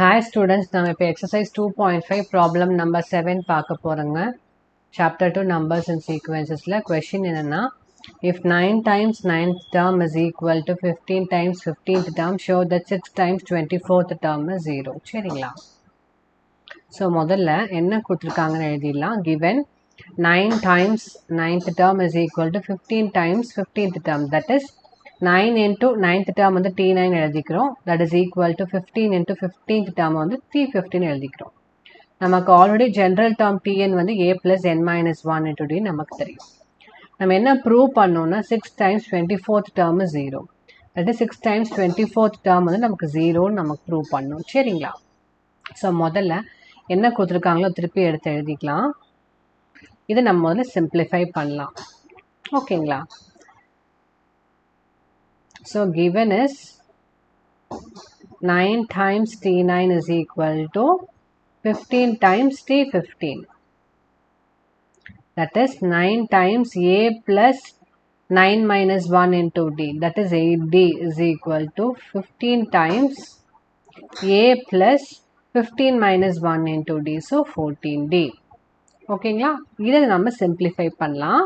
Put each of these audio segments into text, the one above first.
Hi students, நம்ம இப்போ exercise 2.5 problem number 7 பார்க்க போறோங்க. chapter 2 numbers and sequencesல question என்னன்னா if 9 times 9th term is equal to 15 times 15th term show that 6 times 24th term is 0. சரிங்களா? so முதல்ல என்ன கொடுத்திருக்காங்கன்னு எழுதிடலாம். given 9 times 9th term is equal to 15 times 15th term, that is 9 into 9th term வந்து T9 எழுதிக்கிறோம். that is equal to 15 into 15th term வந்து T15 எழுதிக்கிறோம். நமக்கு already general term Tn வந்து a plus n minus 1 into d நமக்கு தெரியும். நம்ம என்ன ப்ரூவ் பண்ணோம்னா 6 times 24th term is 0. that is 6 times 24th term வந்து நமக்கு 0 நமக்கு ப்ரூவ் பண்ணோம். சரிங்களா? ஸோ முதல்ல என்ன கொடுத்துருக்காங்களோ திருப்பி எடுத்து எழுதிக்கலாம். இதை நம்ம முதல்ல சிம்பிளிஃபை பண்ணலாம். ஓகேங்களா? So given is 9 times T9 is equal to 15 times T15. That is 9 times A plus 9 minus 1 into D. That is 8D is equal to 15 times A plus 15 minus 1 into D. So 14D. ஓகேங்களா? இதை நம்ம simplify பண்ணலாம்.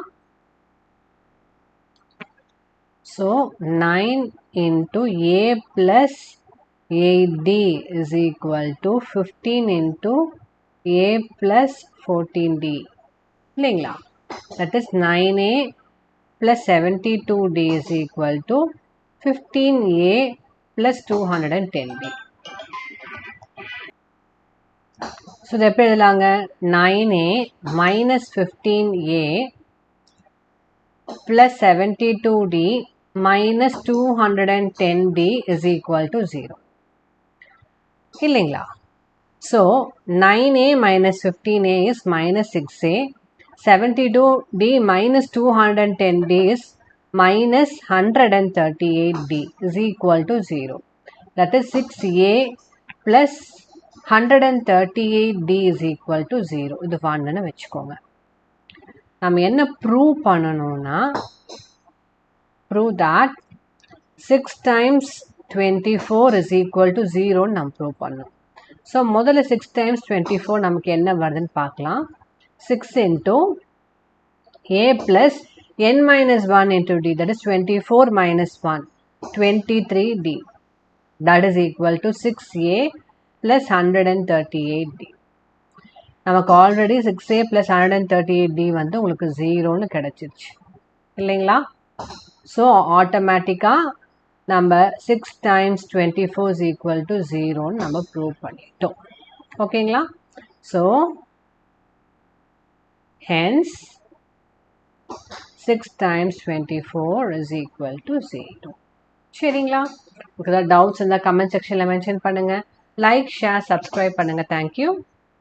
So 9 into A plus 8D is equal to 15 into A plus 14D. இல்லைங்களா? That is 9A plus 72D is equal to 15A plus 210D. So இதை எப்படி எழுதலாங்க? 9A minus 15A plus 72D minus 210D is equal to 0. இல்லைங்களா? So 9A minus 15A is minus 6A, 72D minus 210D is minus 138D is equal to 0. That is 6A plus 138D is equal to 0. இது 1ன்னு வச்சுக்கோங்க. நம்ம என்ன prove பண்ணணும்னா prove that 6 times 24 is equal to 0 நம்ம prove பண்ணணும். So முதல்ல 6 times 24 நமக்கு என்ன வருதுன்னு பார்க்கலாம். 6 into a plus n minus 1 into d, that is 24 minus 1, 23d. That is equal to 6a plus 138d. நமக்கு ஆல்ரெடி 6a plus 138d வந்து உங்களுக்கு 0ன்னு கிடைச்சிருச்சு இல்லைங்களா? ஸோ ஆட்டோமேட்டிக்காக நம்ம 6 times 24 is equal to 0ன்னு நம்ம ப்ரூவ் பண்ணிட்டோம். ஓகேங்களா? So hence 6 times 24 is equal to 0. சரிங்களா? உங்களுக்கு ஏதாவது டவுட்ஸ் இருந்தால் கமெண்ட் செக்ஷனில் மென்ஷன் பண்ணுங்கள். லைக், ஷேர், சப்ஸ்கிரைப் பண்ணுங்கள். தேங்க்யூ.